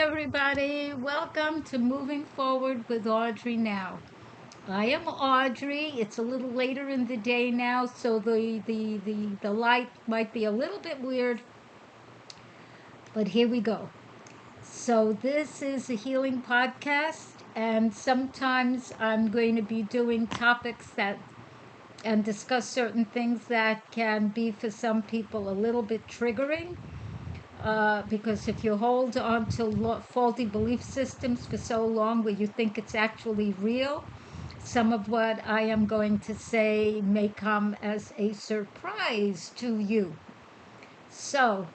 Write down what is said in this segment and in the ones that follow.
everybody. Welcome to Moving Forward with Audrey now. I am Audrey. It's a little later in the day now, so the light might be a little bit weird, but here we go. So this is a healing podcast, and sometimes I'm going to be doing topics that and discuss certain things that can be for some people a little bit triggering. Because if you hold on to faulty belief systems for so long where you think it's actually real, some of what I am going to say may come as a surprise to you. So,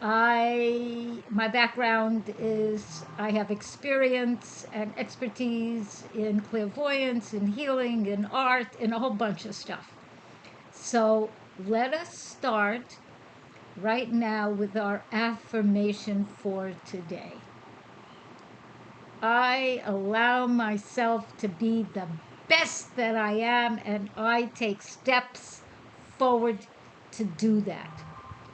my background is I have experience and expertise in clairvoyance, in healing, in art, in a whole bunch of stuff. So, let us start right now with our affirmation for today. I allow myself to be the best that I am, and I take steps forward to do that.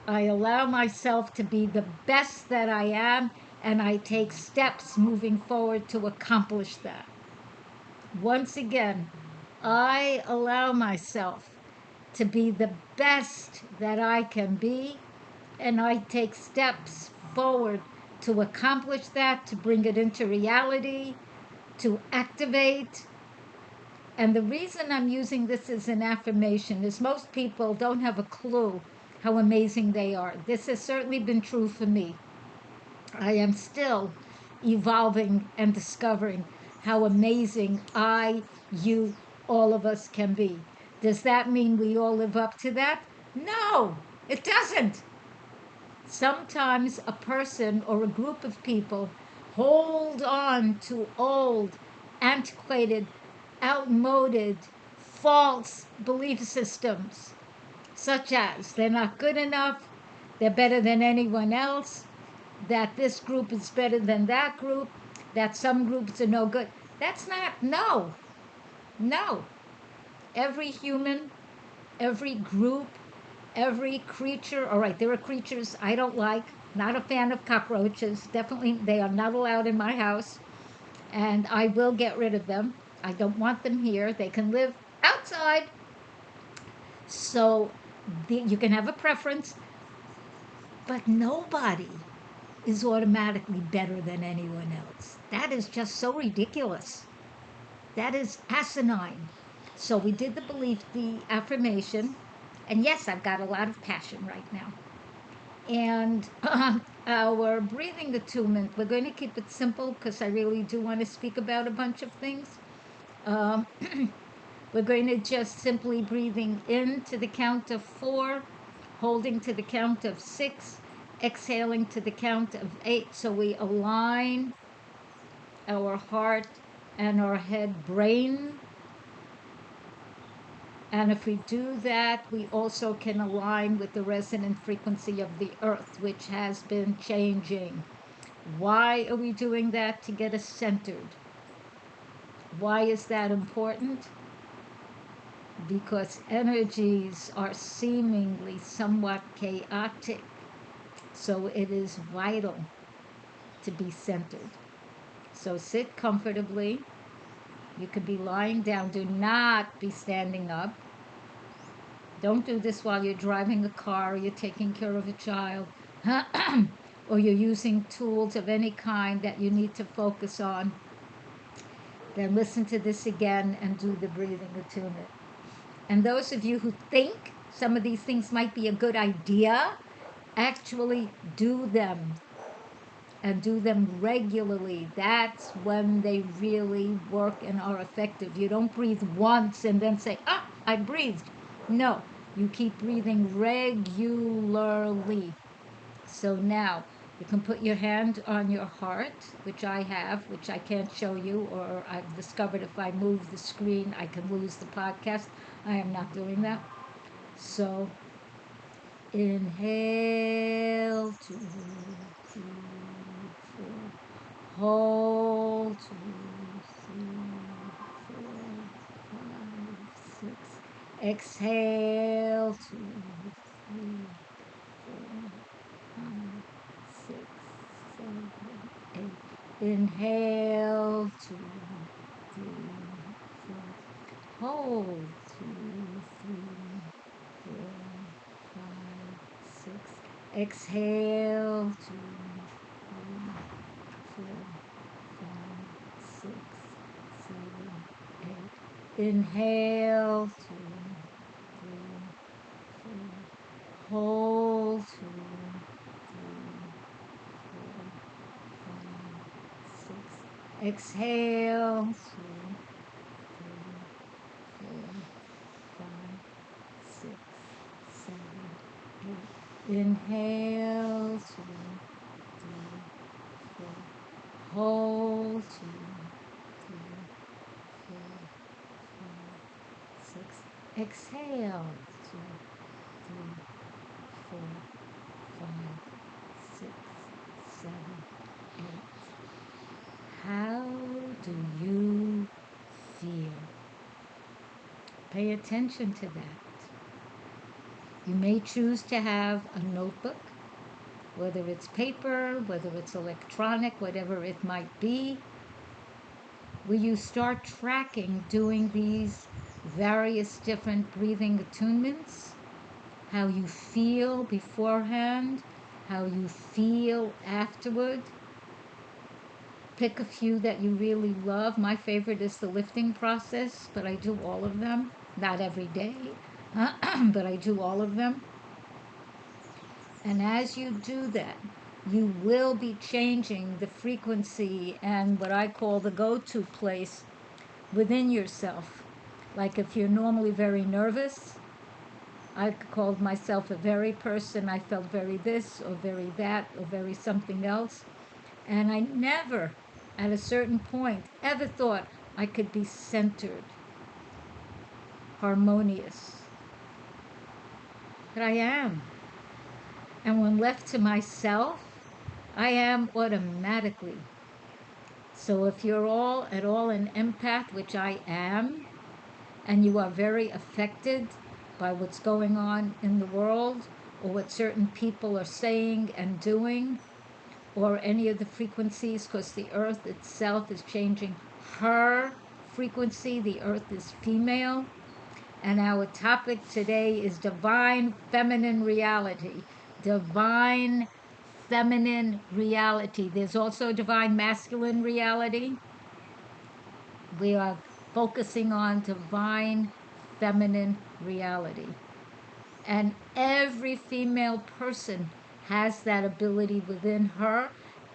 I allow myself to be the best that I am, and I take steps moving forward to accomplish that. Once again, I allow myself to be the best that I can be, and I take steps forward to accomplish that, to bring it into reality, to activate. And the reason I'm using this as an affirmation is most people don't have a clue how amazing they are. This has certainly been true for me. I am still evolving and discovering how amazing you, all of us can be. Does that mean we all live up to that? No, it doesn't. Sometimes a person or a group of people hold on to old, antiquated, outmoded, false belief systems, such as they're not good enough, they're better than anyone else, that this group is better than that group, that some groups are no good. That's not, no, no. Every human, every group, every creature, all right, there are creatures I don't like, not a fan of cockroaches. Definitely, they are not allowed in my house, and I will get rid of them. I don't want them here. They can live outside. So you can have a preference, but nobody is automatically better than anyone else. That is just so ridiculous. That is asinine. So we did the affirmation, and yes, I've got a lot of passion right now. And our breathing attunement, we're going to keep it simple because I really do want to speak about a bunch of things. Um, we're going to just simply breathing in to the count of 4, holding to the count of 6, exhaling to the count of 8. So we align our heart and our head brain. And if we do that, we also can align with the resonant frequency of the earth, which has been changing. Why are we doing that? To get us centered. Why is that important? Because energies are seemingly somewhat chaotic. So it is vital to be centered. So sit comfortably. You could be lying down. Do not be standing up. Don't do this while you're driving a car or you're taking care of a child or you're using tools of any kind that you need to focus on. Then listen to this again and do the breathing attunement. And those of you who think some of these things might be a good idea, actually do them and do them regularly. That's when they really work and are effective. You don't breathe once and then say, I breathed. No, you keep breathing regularly. So now you can put your hand on your heart, which I have, which I can't show you, or I've discovered if I move the screen, I can lose the podcast. I am not doing that. So inhale, 2, 3, 4. Hold, 2, 3, 4, 5, 6. Exhale, 2, 3, 4, 5, 6, 7, Inhale, 2, 3, 4. Hold, 2, 3, 4, 5, 6. Exhale, 2, 3, 4, 5, 6, 7, 8. Inhale, 2, 3, 4. Hold, 2, 3, 4, 5, 6. Exhale, 2, 3, 4, 5, 6, 7, 8. Inhale, 2, 3, 4. Hold, 2, 3, 4, 5, 6. Exhale, 2, 3, 4, 5, 6, 7, 8. How do you feel? Pay attention to that. You may choose to have a notebook, whether it's paper, whether it's electronic, whatever it might be, where you start tracking doing these various different breathing attunements, how you feel beforehand, how you feel afterward. Pick a few that you really love. My favorite is the lifting process, but I do all of them. Not every day, but I do all of them. And as you do that, you will be changing the frequency and what I call the go-to place within yourself. Like if you're normally very nervous, I called myself a very person. I felt very this or very that or very something else. And I never, at a certain point, ever thought I could be centered, harmonious. But I am. And when left to myself, I am automatically. So if you're all at all an empath, which I am, and you are very affected by what's going on in the world or what certain people are saying and doing, or any of the frequencies, because the earth itself is changing her frequency. The earth is female. And our topic today is divine feminine reality. Divine feminine reality. There's also divine masculine reality. We are focusing on divine feminine reality. And every female person has that ability within her,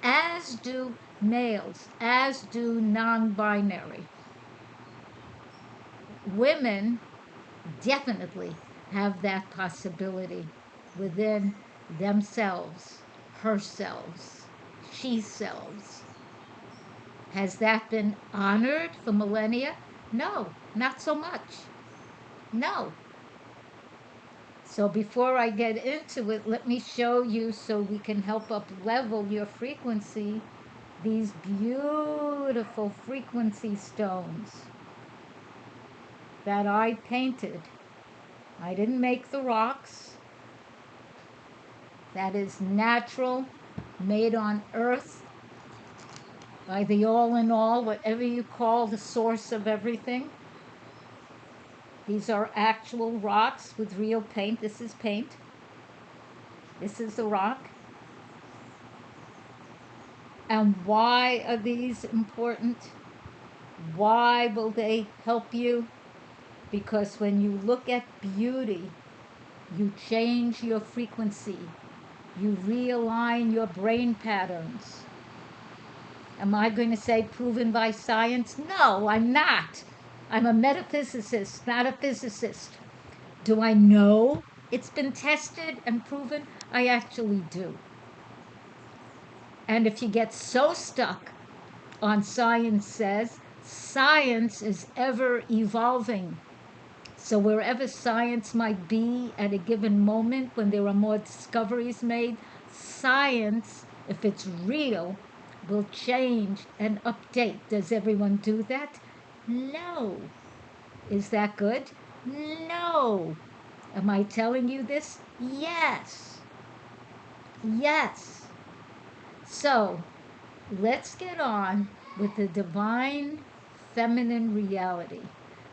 as do males, as do non-binary. Women definitely have that possibility within themselves, herselves, she-selves. Has that been honored for millennia? No, not so much. No. So before I get into it, let me show you so we can help up level your frequency, these beautiful frequency stones that I painted. I didn't make the rocks. That is natural, made on earth by the all in all, whatever you call the source of everything. These are actual rocks with real paint. This is paint. This is the rock. And why are these important? Why will they help you? Because when you look at beauty, you change your frequency. You realign your brain patterns. Am I going to say proven by science? No, I'm not. I'm a metaphysicist, not a physicist. Do I know it's been tested and proven? I actually do. And if you get so stuck on science says, science is ever evolving. So wherever science might be at a given moment when there are more discoveries made, science, if it's real, will change and update. Does everyone do that? No. Is that good? No. Am I telling you this? Yes. Yes. So let's get on with the divine feminine reality.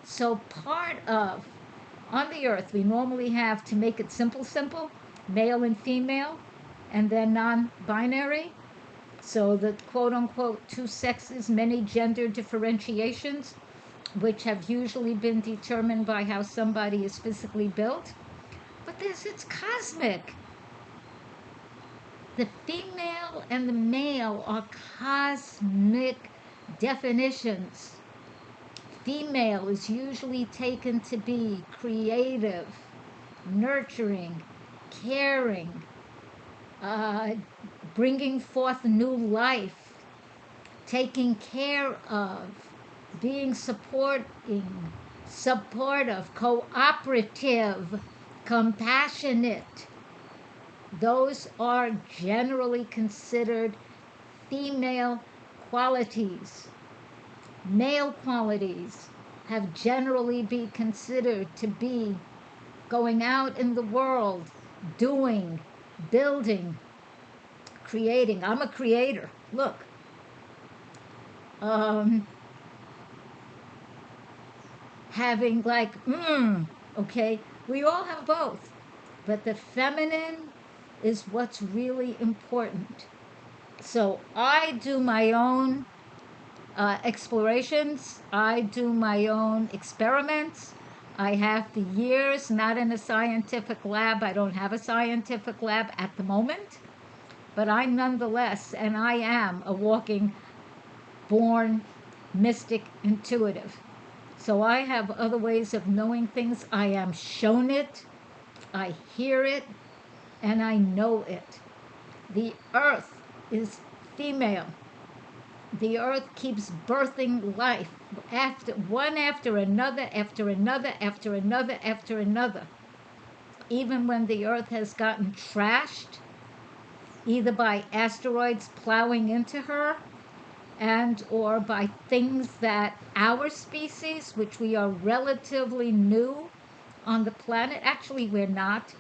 So, part of on the earth, we normally have, to make it simple, male and female, and then non binary. So, the quote unquote two sexes, many gender differentiations, which have usually been determined by how somebody is physically built. But this, it's cosmic. The female and the male are cosmic definitions. Female is usually taken to be creative, nurturing, caring, uh, bringing forth new life, taking care of, being supportive, cooperative, compassionate. Those are generally considered female qualities. Male qualities have generally been considered to be going out in the world, doing, building, creating. I'm a creator. Look. Um, Having like, okay, we all have both. But the feminine is what's really important. So I do my own explorations, I do my own experiments. I have the years, not in a scientific lab. I don't have a scientific lab at the moment, but I nonetheless, and I am a walking, born mystic intuitive. So I have other ways of knowing things. I am shown it, I hear it, and I know it. The earth is female. The earth keeps birthing life after another, after another, after another, after another. Even when the earth has gotten trashed, either by asteroids plowing into her and or by things that our species, which we are relatively new on the planet, actually we're not,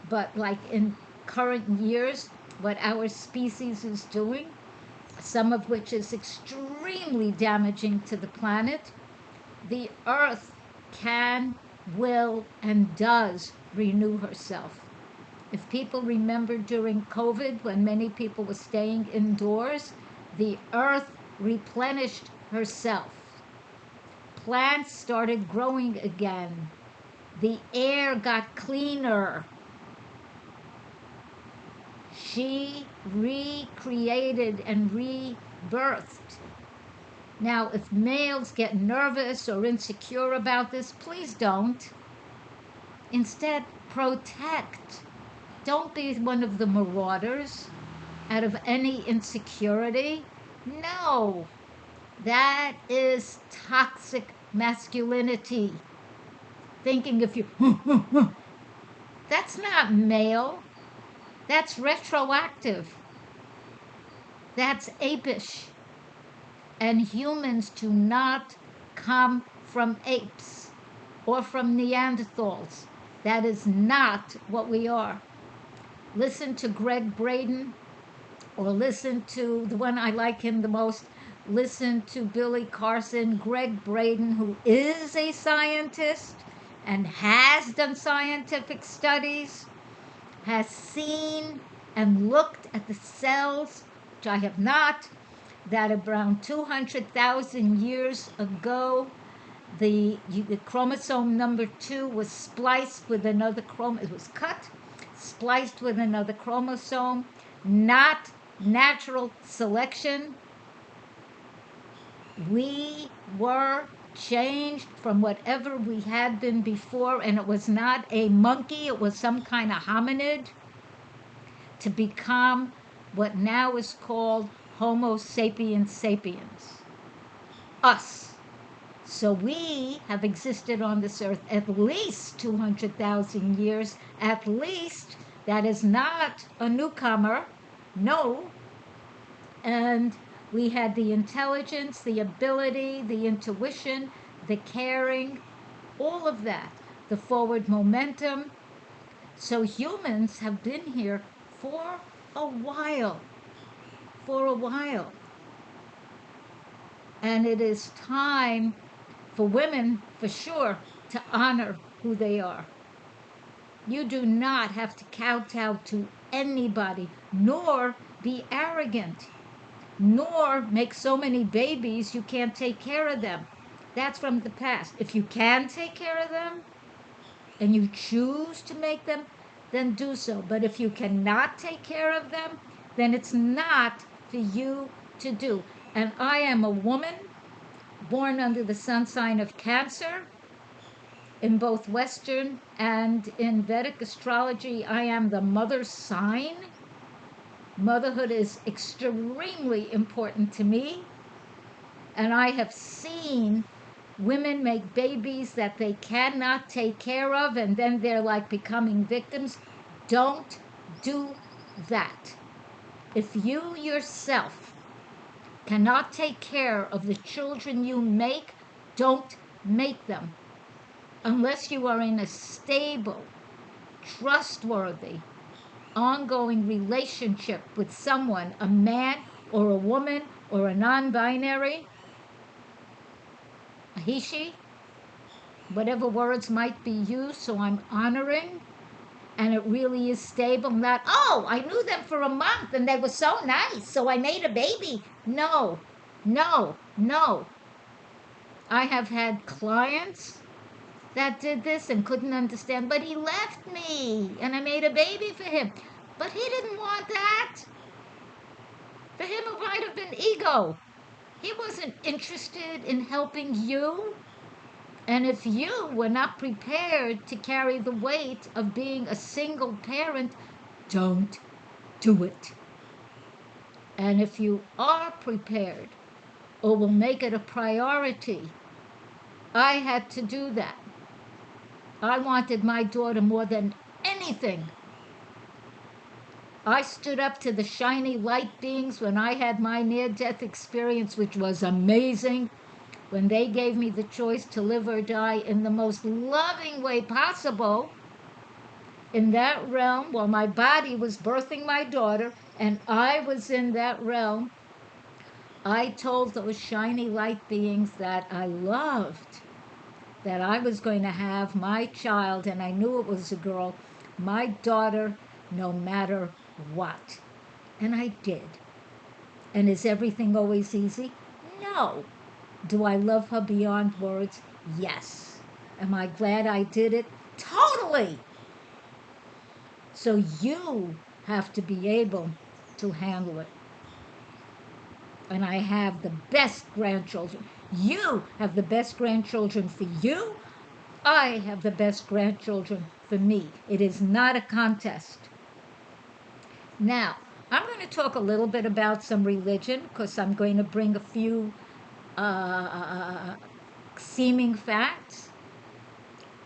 but like in current years, what our species is doing, some of which is extremely damaging to the planet, the earth can, will, and does renew herself. If people remember during COVID, when many people were staying indoors, the earth replenished herself. Plants started growing again. The air got cleaner. She recreated and rebirthed. Now, if males get nervous or insecure about this, please don't. Instead, protect. Don't be one of the marauders out of any insecurity. No, that is toxic masculinity. Thinking if you, that's not male. That's retroactive. That's apish. And humans do not come from apes or from Neanderthals. That is not what we are. Listen to Greg Braden, or listen to the one I like him the most. Listen to Billy Carson. Greg Braden, who is a scientist and has done scientific studies, has seen and looked at the cells, which I have not, that around 200,000 years ago, the chromosome number 2 was spliced with another chromosome. It was cut, spliced with another chromosome, not natural selection. We were changed from whatever we had been before, and it was not a monkey, it was some kind of hominid, to become what now is called Homo sapiens sapiens. Us. So we have existed on this earth at least 200,000 years, at least. That is not a newcomer, no. And we had the intelligence, the ability, the intuition, the caring, all of that, the forward momentum. So humans have been here for a while. For a while. And it is time for women, for sure, to honor who they are. You do not have to kowtow to anybody, nor be arrogant, nor make so many babies you can't take care of them. That's from the past. If you can take care of them and you choose to make them, then do so. But if you cannot take care of them, then it's not for you to do. And I am a woman born under the sun sign of Cancer. In both Western and in Vedic astrology, I am the mother sign. Motherhood is extremely important to me. And I have seen women make babies that they cannot take care of, and then they're like becoming victims. Don't do that. If you yourself cannot take care of the children you make, don't make them. Unless you are in a stable, trustworthy, ongoing relationship with someone, a man or a woman or a non-binary, a he, she, whatever words might be used, so I'm honoring, and it really is stable, not, oh, I knew them for a month and they were so nice, so I made a baby. No, no, no. I have had clients that did this and couldn't understand, but he left me and I made a baby for him. But he didn't want that. For him, it might have been ego. He wasn't interested in helping you. And if you were not prepared to carry the weight of being a single parent, don't do it. And if you are prepared or will make it a priority, I had to do that. I wanted my daughter more than anything. I stood up to the shiny light beings when I had my near-death experience, which was amazing, when they gave me the choice to live or die in the most loving way possible. In that realm, while my body was birthing my daughter and I was in that realm, I told those shiny light beings that I loved, that I was going to have my child, and I knew it was a girl, my daughter, no matter what. And I did. And is everything always easy? No. Do I love her beyond words? Yes. Am I glad I did it? Totally. So you have to be able to handle it. And I have the best grandchildren. You have the best grandchildren for you. I have the best grandchildren for me. It is not a contest. Now, I'm going to talk a little bit about some religion because I'm going to bring a few seeming facts.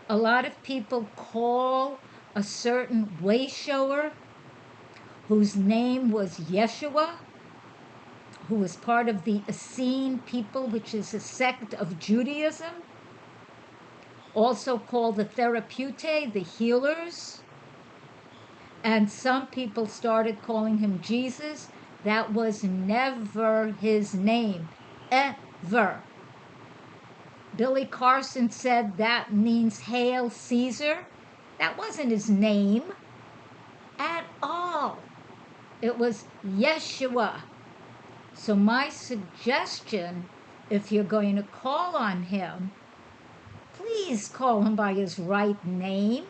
A lot of people call a certain way shower whose name was Yeshua, who was part of the Essene people, which is a sect of Judaism, also called the Therapeutae, the healers. And some people started calling him Jesus. That was never his name, ever. Billy Carson said that means Hail Caesar. That wasn't his name at all. It was Yeshua. So my suggestion, if you're going to call on him, please call him by his right name.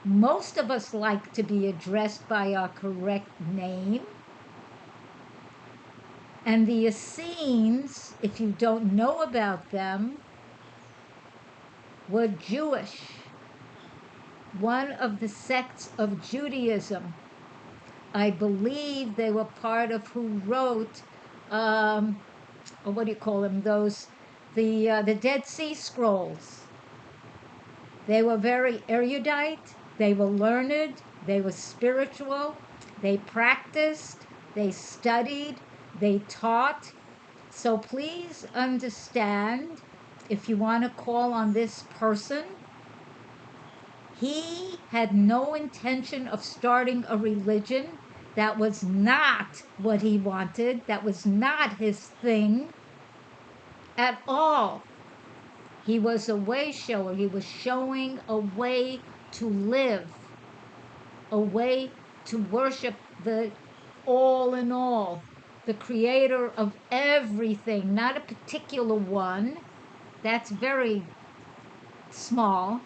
Most of us like to be addressed by our correct name. And the Essenes, if you don't know about them, were Jewish. One of the sects of Judaism. I believe they were part of who wrote, or what do you call them, those, the Dead Sea Scrolls. They were very erudite, they were learned, they were spiritual, they practiced, they studied, they taught. So please understand, if you want to call on this person, he had no intention of starting a religion. That was not what he wanted. That was not his thing. at all. He was a way shower. He was showing a way to live, a way to worship the all in all, the creator of everything, not a particular one. That's very small.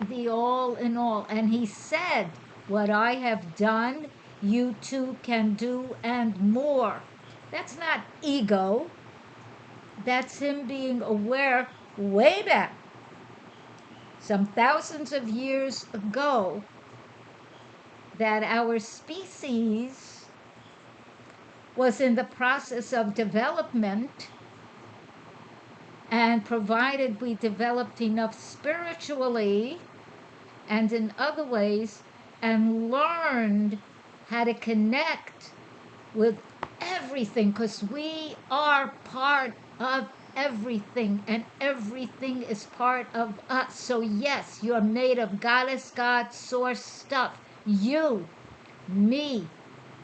The all in all. And he said, what I have done, you too can do and more. That's not ego. That's him being aware way back, some thousands of years ago, that our species was in the process of development, and provided we developed enough spiritually and in other ways and learned how to connect with everything, because we are part of everything and everything is part of us. So yes, you're made of goddess, God, source stuff. You, me,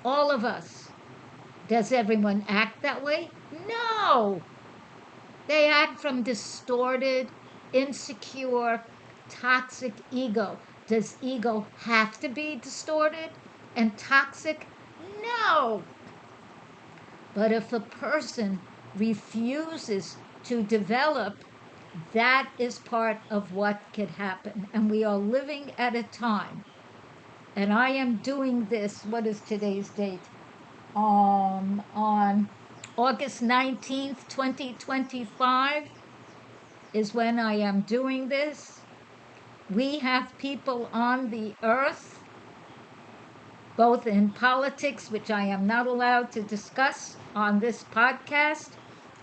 all of us. Does everyone act that way? No. They act from distorted, insecure, toxic ego. Does ego have to be distorted and toxic? No. But if a person refuses to develop, that is part of what could happen. And we are living at a time. And I am doing this, what is today's date? On August 19th, 2025 is when I am doing this. We have people on the earth, both in politics, which I am not allowed to discuss on this podcast,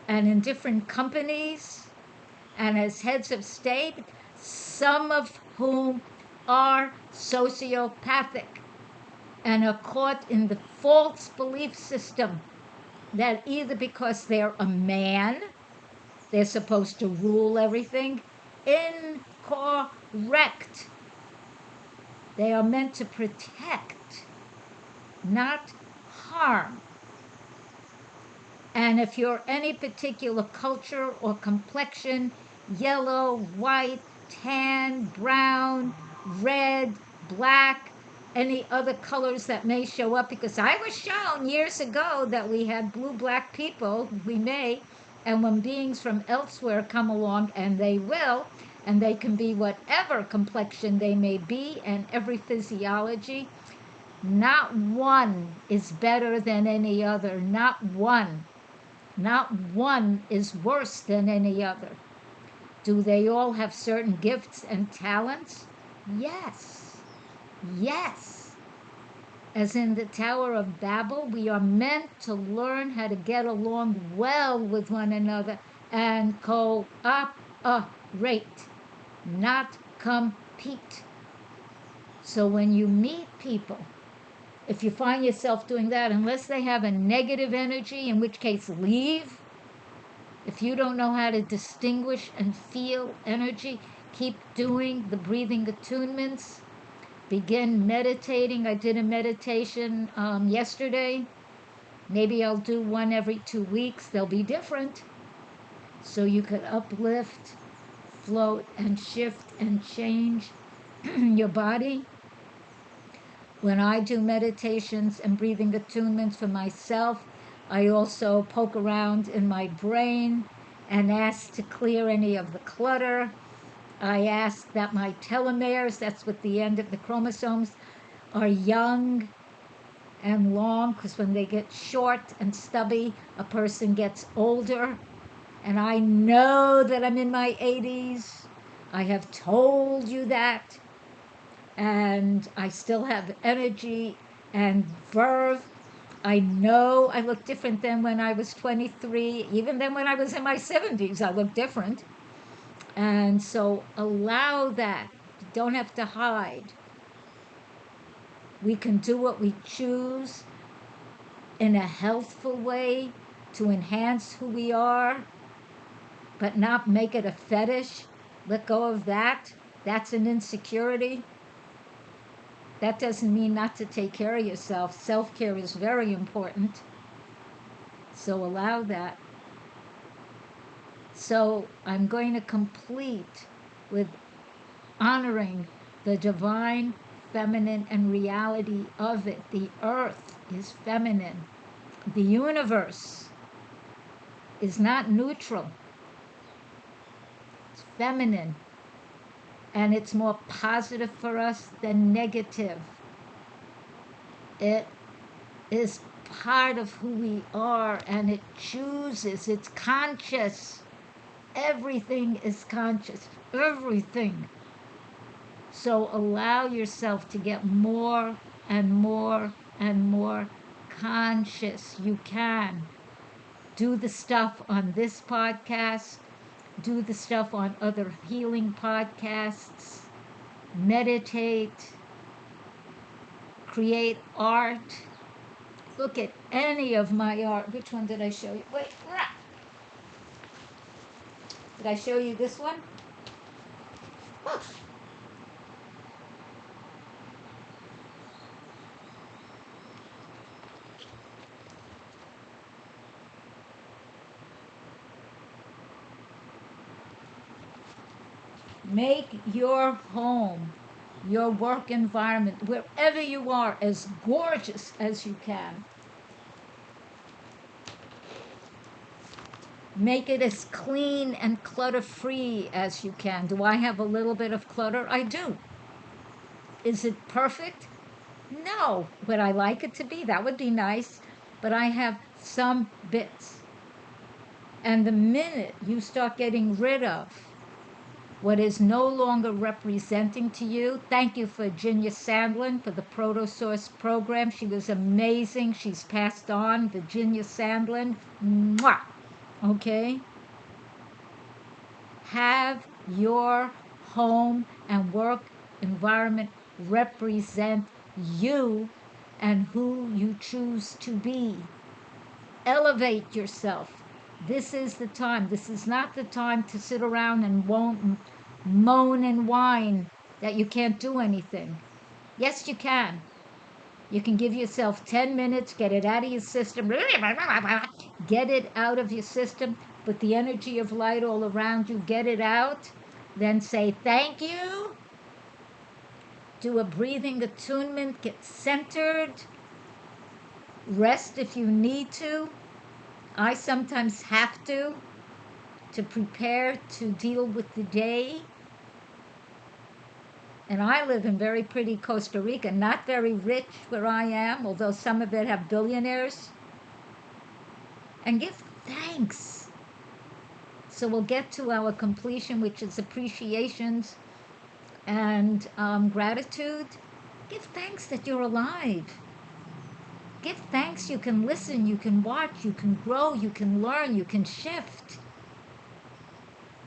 and in different companies, and as heads of state, some of whom are sociopathic and are caught in the false belief system that either because they're a man, they're supposed to rule everything. Incorrect. They are meant to protect, not harm. And if you're any particular culture or complexion, yellow, white, tan, brown, red, black, any other colors that may show up, because I was shown years ago that we had blue black people, we may, and when beings from elsewhere come along, and they will, and they can be whatever complexion they may be, and every physiology, not one is better than any other. Not one. Not one is worse than any other. Do they all have certain gifts and talents? Yes. Yes. As in the Tower of Babel, we are meant to learn how to get along well with one another and cooperate, not compete. So when you meet people, if you find yourself doing that, unless they have a negative energy, in which case leave. If you don't know how to distinguish and feel energy, keep doing the breathing attunements. Begin meditating. I did a meditation yesterday. Maybe I'll do one every 2 weeks. They'll be different. So you could uplift, float, and shift and change your body. When I do meditations and breathing attunements for myself, I also poke around in my brain and ask to clear any of the clutter. I ask that my telomeres, that's what the end of the chromosomes, are young and long, because when they get short and stubby, a person gets older. And I know that I'm in my 80s. I have told you that. And I still have energy and verve. I know I look different than when I was 23. Even then when I was in my 70s, I look different. And so allow that. You don't have to hide. We can do what we choose in a healthful way to enhance who we are, but not make it a fetish. Let go of that. That's an insecurity. That doesn't mean not to take care of yourself. Self-care is very important. So allow that. So I'm going to complete with honoring the divine feminine and reality of it. The earth is feminine. The universe is not neutral, it's feminine. And it's more positive for us than negative. It is part of who we are, and it chooses, it's conscious. Everything is conscious. Everything. So allow yourself to get more and more and more conscious. You can do the stuff on this podcast, do the stuff on other healing podcasts, meditate, create art. Look at any of my art. Which one did I show you? Wait, did I show you this one? Make your home, your work environment, wherever you are, as gorgeous as you can. Make it as clean and clutter-free as you can. Do I have a little bit of clutter? I do. Is it perfect? No. Would I like it to be? That would be nice. But I have some bits. And the minute you start getting rid of what is no longer representing to you. Thank you for Virginia Sandlin for the Proto Source program. She was amazing. She's passed on. Virginia Sandlin. Mwah! Okay? Have your home and work environment represent you and who you choose to be. Elevate yourself. This is the time. This is not the time to sit around and moan and whine that you can't do anything. Yes, you can. You can give yourself 10 minutes, get it out of your system, get it out of your system, put the energy of light all around you, get it out, then say thank you, do a breathing attunement, get centered, rest if you need to. I sometimes have to prepare to deal with the day. And I live in very pretty Costa Rica, not very rich where I am, although some of it have billionaires. And give thanks. So we'll get to our completion, which is appreciations and gratitude. Give thanks that you're alive. Give thanks you can listen, you can watch, you can grow, you can learn, you can shift.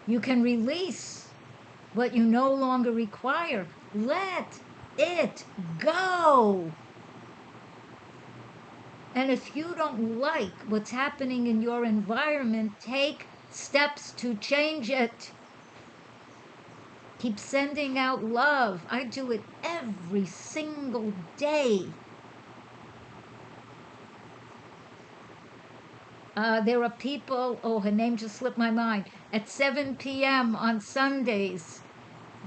You can release what you no longer require. Let it go. And if you don't like what's happening in your environment, take steps to change it. Keep sending out love. I do it every single day. There are people, oh, her name just slipped my mind, at 7 p.m. on Sundays,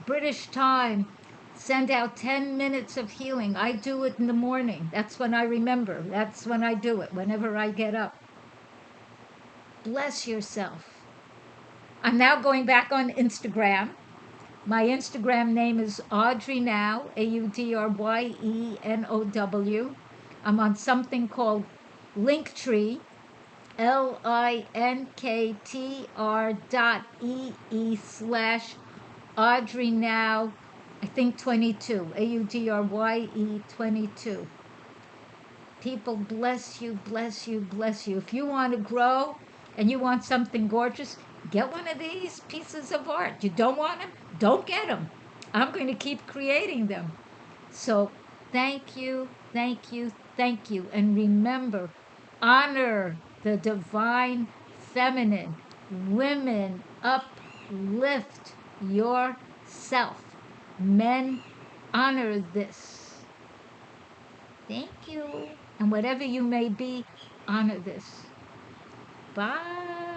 British time, send out 10 minutes of healing. I do it in the morning. That's when I remember. That's when I do it, whenever I get up. Bless yourself. I'm now going back on Instagram. My Instagram name is Audrey Now, AudryenoW. I'm on something called Linktree, linktr.ee/Audrey Now, I think 22, AUDRYE 22. People, bless you, bless you, bless you. If you want to grow and you want something gorgeous, get one of these pieces of art. You don't want them? Don't get them. I'm going to keep creating them. So thank you, thank you, thank you. And remember, honor the divine feminine. Women, uplift yourself. Men, honor this. Thank you. And whatever you may be, honor this. Bye.